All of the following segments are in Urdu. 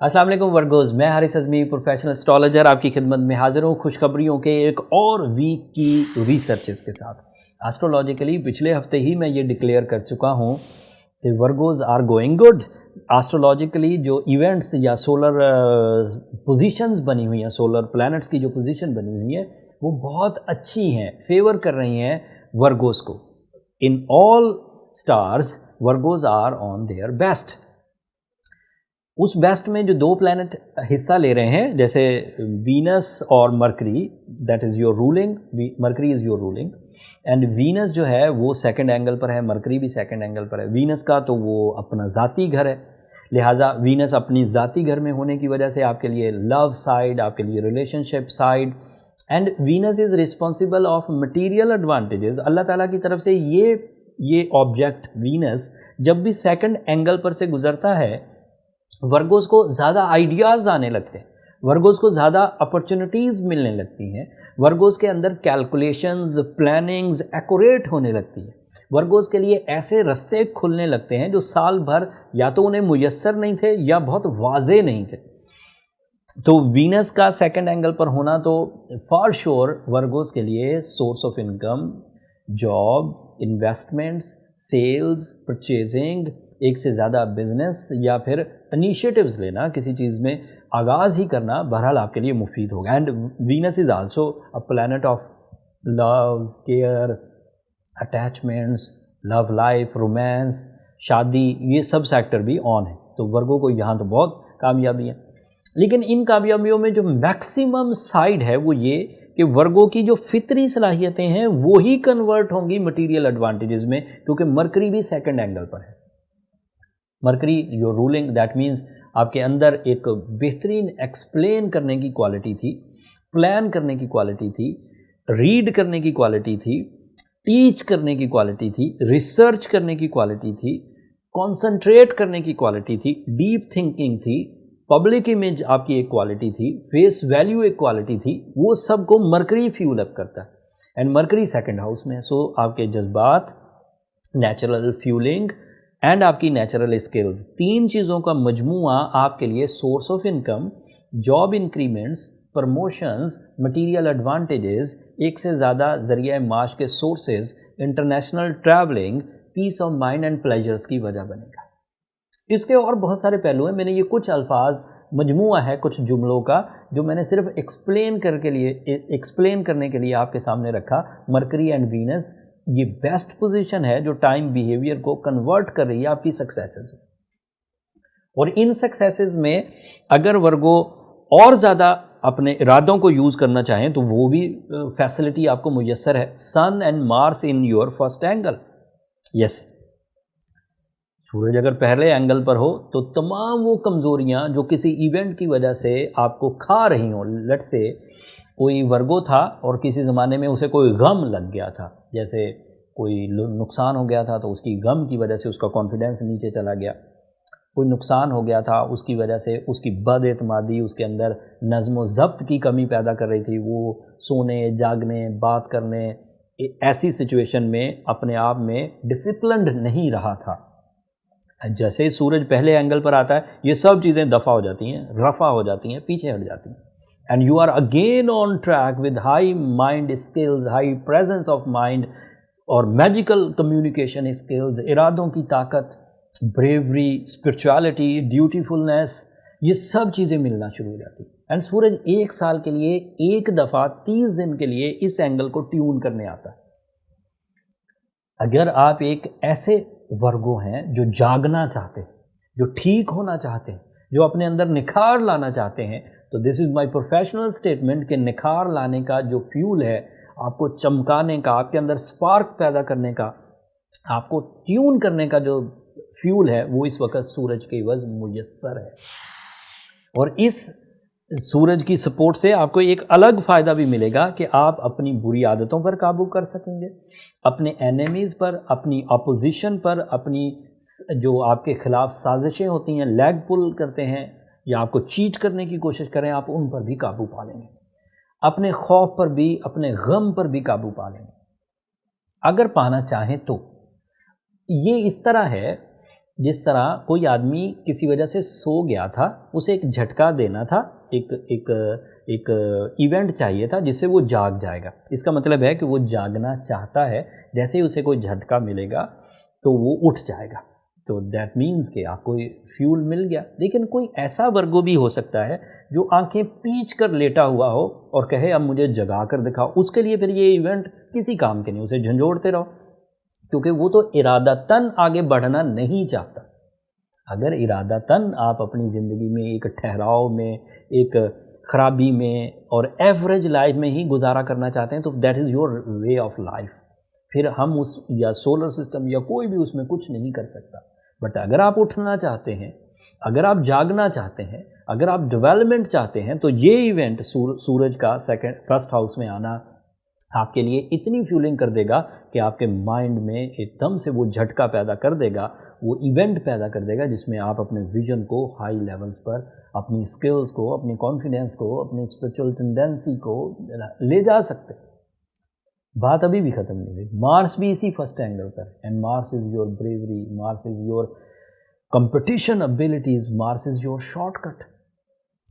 السلام علیکم ورگوز، میں حارث اعظمی پروفیشنل اسٹرالوجر آپ کی خدمت میں حاضر ہوں خوشخبریوں کے ایک اور ویک کی ریسرچز کے ساتھ۔ ایسٹرولوجیکلی پچھلے ہفتے ہی میں یہ ڈکلیئر کر چکا ہوں کہ ورگوز آر گوئنگ گڈ۔ ایسٹرولوجیکلی جو ایونٹس یا سولر پوزیشنز بنی ہوئی ہیں، سولر پلانٹس کی جو پوزیشن بنی ہوئی ہے وہ بہت اچھی ہیں، فیور کر رہی ہیں ورگوز کو۔ In all stars Virgos are on their best. اس بیسٹ میں جو دو پلانٹ حصہ لے رہے ہیں، جیسے وینس اور Mercury, that is your ruling, Mercury is your ruling, and Venus جو ہے وہ سیکنڈ اینگل پر ہے، مرکری بھی سیکنڈ اینگل پر ہے۔ وینس کا تو وہ اپنا ذاتی گھر ہے، لہٰذا وینس اپنی ذاتی گھر میں ہونے کی وجہ سے آپ کے لیے لو سائڈ، آپ کے لیے relationship side, and Venus is responsible of material advantages. اللہ تعالیٰ کی طرف سے یہ آبجیکٹ وینس جب بھی سیکنڈ اینگل پر سے گزرتا ہے، ورگوز کو زیادہ آئیڈیاز آنے لگتے ہیں، ورگوز کو زیادہ اپرچونٹیز ملنے لگتی ہیں، ورگوز کے اندر کیلکولیشنز، پلاننگز ایکوریٹ ہونے لگتی ہیں، ورگوز کے لیے ایسے رستے کھلنے لگتے ہیں جو سال بھر یا تو انہیں میسر نہیں تھے یا بہت واضح نہیں تھے۔ تو وینس کا سیکنڈ اینگل پر ہونا تو فار شور ورگوز کے لیے source of income, job, investments, sales, purchasing, ایک سے زیادہ بزنس یا پھر انیشیٹوز لینا، کسی چیز میں آغاز ہی کرنا بہرحال آپ کے لیے مفید ہوگا۔ And Venus is also a planet of love, care, attachments, love life, romance, شادی، یہ سب سیکٹر بھی آن ہے، تو ورگو کو یہاں تو بہت کامیابی ہے۔ لیکن ان کامیابیوں میں جو میکسیمم سائڈ ہے وہ یہ کہ ورگو کی جو فطری صلاحیتیں ہیں وہی کنورٹ ہوں گی مٹیریل ایڈوانٹیجز میں، کیونکہ مرکری بھی سیکنڈ اینگل پر ہے۔ Mercury your ruling, that means آپ کے اندر ایک بہترین ایکسپلین کرنے کی کوالٹی تھی، پلان کرنے کی کوالٹی تھی، ریڈ کرنے کی کوالٹی تھی، ٹیچ کرنے کی کوالٹی تھی، ریسرچ کرنے کی کوالٹی تھی، کانسنٹریٹ کرنے کی کوالٹی تھی، ڈیپ تھنکنگ تھی، پبلک امیج آپ کی ایک کوالٹی تھی، فیس ویلیو ایک کوالٹی تھی، وہ سب کو مرکری فیول اپ کرتا ہے، اینڈ مرکری سیکنڈ ہاؤس میں ہے۔ سو آپ کے جذبات، نیچرل فیولنگ اینڈ آپ کی نیچرل اسکلز، تین چیزوں کا مجموعہ آپ کے لیے source of income, job increments, promotions, material advantages, ایک سے زیادہ ذریعہ معاش کے sources, international travelling, peace of mind and pleasures کی وجہ بنے گا۔ اس کے اور بہت سارے پہلو ہیں، میں نے یہ کچھ الفاظ، مجموعہ ہے کچھ جملوں کا جو میں نے صرف ایکسپلین کرنے کے لیے آپ کے سامنے رکھا۔ مرکری اینڈ وینس یہ بیسٹ پوزیشن ہے جو ٹائم بیہیویئر کو کنورٹ کر رہی ہے آپ کی سکسیسز میں، اور ان سکسیسز میں اگر ورگو اور زیادہ اپنے ارادوں کو یوز کرنا چاہیں تو وہ بھی فیسلٹی آپ کو میسر ہے۔ Sun and Mars in your first angle, yes, سورج اگر پہلے اینگل پر ہو تو تمام وہ کمزوریاں جو کسی ایونٹ کی وجہ سے آپ کو کھا رہی ہوں، لیٹ سے کوئی ورگو تھا اور کسی زمانے میں اسے کوئی غم لگ گیا تھا، جیسے کوئی نقصان ہو گیا تھا تو اس کی غم کی وجہ سے اس کا کانفیڈنس نیچے چلا گیا، کوئی نقصان ہو گیا تھا اس کی وجہ سے اس کی بد اعتمادی اس کے اندر نظم و ضبط کی کمی پیدا کر رہی تھی، وہ سونے، جاگنے، بات کرنے، ایسی سچویشن میں اپنے آپ میں ڈسپلنڈ نہیں رہا تھا۔ جیسے ہی سورج پہلے اینگل پر آتا ہے یہ سب چیزیں دفع ہو جاتی ہیں، رفع ہو جاتی ہیں، پیچھے ہٹ جاتی ہیں، and you are again on track with high mind skills, high presence of mind اور میجیکل کمیونیکیشن اسکلز، ارادوں کی طاقت، بریوری، اسپرچویلٹی، ڈیوٹیفلنس، یہ سب چیزیں ملنا شروع ہو جاتی ہیں۔ اینڈ سورج ایک سال کے لیے ایک دفعہ 30 دن کے لیے اس اینگل کو ٹیون کرنے آتا ہے۔ اگر آپ ایک ایسے ورگو ہیں جو جاگنا چاہتے ہیں، جو ٹھیک ہونا چاہتے ہیں، جو اپنے اندر نکھار لانا چاہتے ہیں، تو دس از مائی پروفیشنل اسٹیٹمنٹ کہ نکھار لانے کا جو فیول ہے، آپ کو چمکانے کا، آپ کے اندر سپارک پیدا کرنے کا، آپ کو ٹیون کرنے کا جو فیول ہے وہ اس وقت سورج کے عوض میسر ہے، اور اس سورج کی سپورٹ سے آپ کو ایک الگ فائدہ بھی ملے گا کہ آپ اپنی بری عادتوں پر قابو کر سکیں گے، اپنے اینیمیز پر، اپنی اپوزیشن پر، اپنی جو آپ کے خلاف سازشیں ہوتی ہیں، لیگ پل کرتے ہیں یا آپ کو چیٹ کرنے کی کوشش کریں، آپ ان پر بھی قابو پا لیں گے، اپنے خوف پر بھی، اپنے غم پر بھی قابو پا لیں گے اگر پانا چاہیں تو۔ یہ اس طرح ہے جس طرح کوئی آدمی کسی وجہ سے سو گیا تھا، اسے ایک جھٹکا دینا تھا، ایک ایونٹ چاہیے تھا جس سے وہ جاگ جائے گا. اس کا مطلب ہے کہ وہ جاگنا چاہتا ہے، جیسے ہی اسے کوئی جھٹکا ملے گا تو وہ اٹھ جائے گا. تو دیٹ مینس کہ آپ کو فیول مل گیا. لیکن کوئی ایسا ورگو بھی ہو سکتا ہے جو آنکھیں پیچ کر لیٹا ہوا ہو اور کہے اب مجھے جگا کر دکھاؤ. اس کے لیے پھر یہ ایونٹ کسی کام کے نہیں، اسے جھنجھوڑتے رہو، کیونکہ وہ تو ارادتاً آگے بڑھنا نہیں چاہتا. اگر ارادتاً آپ اپنی زندگی میں ایک ٹھہراؤ میں، ایک خرابی میں اور ایوریج لائف میں ہی گزارا کرنا چاہتے ہیں تو that is your way of life. پھر ہم اس یا سولر سسٹم یا کوئی بھی اس میں کچھ نہیں کر سکتا. بٹ اگر آپ اٹھنا چاہتے ہیں، اگر آپ جاگنا چاہتے ہیں، اگر آپ ڈیولپمنٹ چاہتے ہیں، تو یہ ایونٹ سورج کا فرسٹ ہاؤس میں آنا آپ کے لیے اتنی فیولنگ کر دے گا کہ آپ کے مائنڈ میں ایک دم سے وہ جھٹکا پیدا کر دے گا، وہ ایونٹ پیدا کر دے گا جس میں آپ اپنے ویژن کو ہائی لیولز پر، اپنی سکلز کو، اپنی کانفیڈنس کو، اپنی اسپرچول ٹینڈنسی کو لے جا سکتے. بات ابھی بھی ختم نہیں ہوئی. مارس بھی اسی فرسٹ اینگل پر، and Mars is your bravery, Mars is your competition abilities, Mars is your shortcut,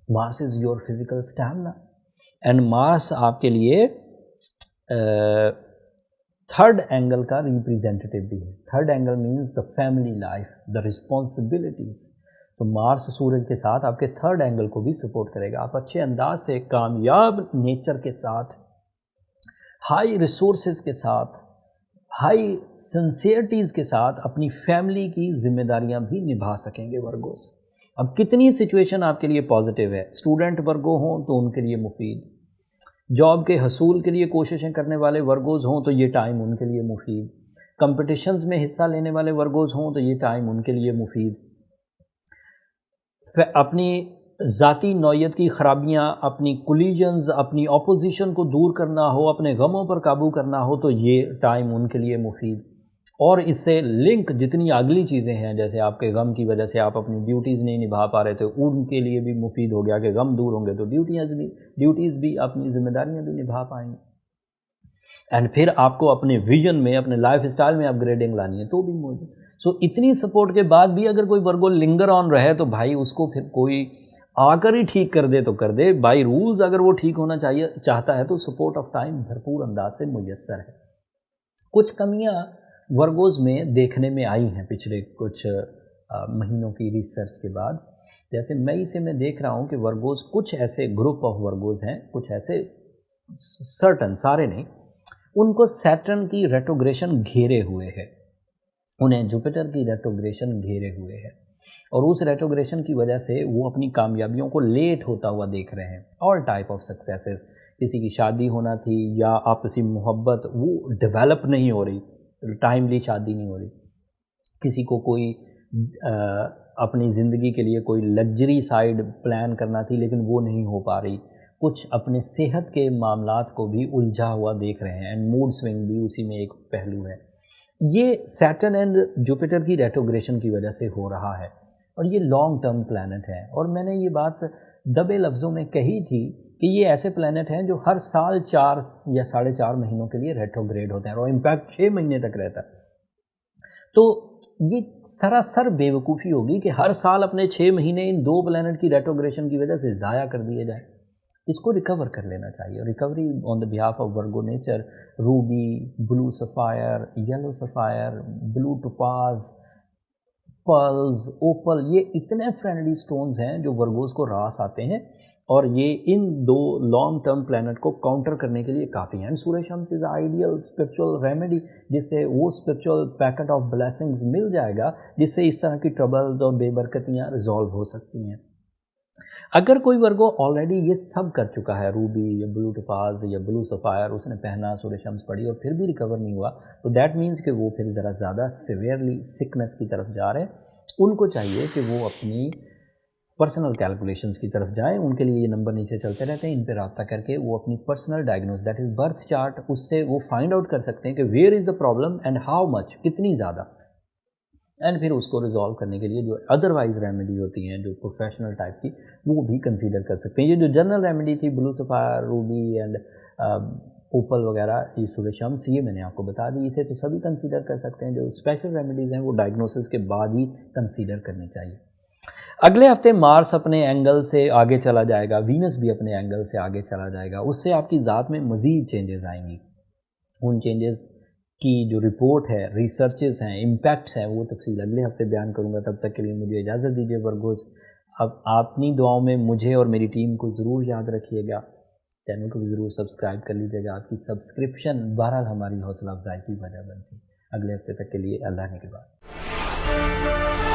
Mars is your physical stamina. And Mars آپ کے لیے تھرڈ اینگل کا ریپریزنٹیٹیو بھی ہے. Third angle means the family life, the responsibilities. تو مارس سورج کے ساتھ آپ کے تھرڈ اینگل کو بھی سپورٹ کرے گا. آپ اچھے انداز سے کامیاب نیچر کے ساتھ، ہائی ریسورسز کے ساتھ، ہائی سنسیئرٹیز کے ساتھ اپنی فیملی کی ذمہ داریاں بھی نبھا سکیں گے ورگوز. اب کتنی سچویشن آپ کے لیے پازیٹیو ہے. اسٹوڈنٹ ورگو ہوں تو ان کے لیے مفید، جاب کے حصول کے لیے کوششیں کرنے والے ورگوز ہوں تو یہ ٹائم ان کے لیے مفید، کمپٹیشنز میں حصہ لینے والے ورگوز ہوں تو یہ ٹائم ان کے لیے مفید. اپنی ذاتی نوعیت کی خرابیاں، اپنی کولیجنز، اپنی اپوزیشن کو دور کرنا ہو، اپنے غموں پر قابو کرنا ہو تو یہ ٹائم ان کے لیے مفید. اور اس سے لنک جتنی اگلی چیزیں ہیں، جیسے آپ کے غم کی وجہ سے آپ اپنی ڈیوٹیز نہیں نبھا پا رہے تھے، ان کے لیے بھی مفید ہو گیا کہ غم دور ہوں گے تو ڈیوٹیز بھی اپنی ذمہ داریاں بھی نبھا پائیں گے. اینڈ پھر آپ کو اپنے ویژن میں، اپنے لائف اسٹائل میں اپ گریڈنگ لانی ہے تو بھی موجود. سو اتنی سپورٹ کے بعد بھی اگر کوئی ورگو لنگر آن رہے تو بھائی اس کو پھر کوئی آ کر ہی ٹھیک کر دے تو کر دے. بائی رولز اگر وہ ٹھیک ہونا چاہتا ہے تو سپورٹ آف ٹائم بھرپور انداز سے میسر ہے. کچھ کمیاں ورگوز میں دیکھنے میں آئی ہیں پچھلے کچھ مہینوں کی ریسرچ کے بعد. جیسے مئی سے میں دیکھ رہا ہوں کہ ورگوز، کچھ ایسے گروپ آف ورگوز ہیں، کچھ ایسے سرٹن، سارے نہیں، ان کو سیٹرن کی ریٹروگریشن گھیرے ہوئے ہے، انہیں جوپیٹر کی ریٹروگریشن گھیرے ہوئے ہے، اور اس ریٹروگریشن کی وجہ سے وہ اپنی کامیابیوں کو لیٹ ہوتا ہوا دیکھ رہے ہیں. آل ٹائپ آف سکسیسز، کسی کی شادی ہونا تھی یا آپسی محبت وہ ڈیولپ نہیں ہو رہی، ٹائملی شادی نہیں ہو رہی، کسی کو کوئی اپنی زندگی کے لیے کوئی لگژری سائیڈ پلان کرنا تھی لیکن وہ نہیں ہو پا رہی، کچھ اپنے صحت کے معاملات کو بھی الجھا ہوا دیکھ رہے ہیں، اینڈ موڈ سوئنگ بھی اسی میں ایک پہلو ہے. یہ سیٹرن اینڈ جوپیٹر کی ریٹروگریشن کی وجہ سے ہو رہا ہے، اور یہ لانگ ٹرم پلانٹ ہے. اور میں نے یہ بات دبے لفظوں میں کہی تھی کہ یہ ایسے پلانٹ ہیں جو ہر سال 4 یا 4.5 مہینوں کے لیے ریٹروگریڈ ہوتے ہیں، اور امپیکٹ 6 مہینے تک رہتا ہے. تو یہ سراسر بے وقوفی ہوگی کہ ہر سال اپنے 6 مہینے ان 2 پلانٹ کی ریٹروگریشن کی وجہ سے ضائع کر دیے جائیں. اس کو ریکور کر لینا چاہیے. اور recovery on the behalf of Virgo nature, ruby, blue sapphire, yellow sapphire, blue topaz, pearls, opal, یہ اتنے فرینڈلی سٹونز ہیں جو ورگوز کو راس آتے ہیں، اور یہ ان 2 لانگ ٹرم پلانٹ کو کاؤنٹر کرنے کے لیے کافی ہیں. سورج شمس از آئیڈیل اسپرچول ریمیڈی، جس سے وہ اسپرچول پیکٹ آف بلیسنگز مل جائے گا جس سے اس طرح کی ٹربلز اور بے برکتیاں ریزالو ہو سکتی ہیں. اگر کوئی ورگو آلریڈی یہ سب کر چکا ہے، روبی یا بلو ٹوپاز یا بلو سفائر، اس نے پہنا، سورج شمس پڑھی اور پھر بھی ریکور نہیں ہوا، تو دیٹ مینس کہ وہ پھر ذرا زیادہ سیویئرلی سکنس کی طرف جا رہے ہیں. ان کو چاہیے کہ وہ اپنی پرسنل کیلکولیشنز کی طرف جائیں. ان کے لیے یہ نمبر نیچے چلتے رہتے ہیں، ان پہ رابطہ کر کے وہ اپنی personal diagnose, that is birth chart, اس سے وہ فائنڈ آؤٹ کر سکتے ہیں کہ where is the problem and how much, کتنی زیادہ، اینڈ پھر اس کو ریزالو کرنے کے لیے جو ادروائز ریمیڈی ہوتی ہیں جو پروفیشنل ٹائپ کی، وہ بھی کنسیڈر کر سکتے ہیں. یہ جو جنرل ریمیڈی تھی، بلو سفائر، روبی اینڈ اوپل وغیرہ، یہ سورہ شمس، یہ میں نے آپ کو بتا دی، اسے تو سبھی کنسیڈر کر سکتے ہیں. جو اسپیشل ریمیڈیز ہیں وہ ڈائگنوسس کے بعد ہی کنسیڈر کرنی چاہیے. اگلے ہفتے مارس اپنے اینگل سے آگے چلا جائے گا، وینس بھی اپنے اینگل سے آگے چلا جائے گا. اس سے آپ کی ذات میں مزید چینجز آئیں گی. ان چینجز کی جو رپورٹ ہے، ریسرچز ہیں، امپیکٹس ہیں، وہ تفصیل اگلے ہفتے بیان کروں گا. تب تک کے لیے مجھے اجازت دیجیے ورگوز. اب آپ اپنی دعاؤں میں مجھے اور میری ٹیم کو ضرور یاد رکھیے گا. چینل کو بھی ضرور سبسکرائب کر لیجیے گا. آپ کی سبسکرپشن بہرحال ہماری حوصلہ افزائی کی وجہ بنتی ہے. اگلے ہفتے تک کے لیے اللہ نے کے بعد.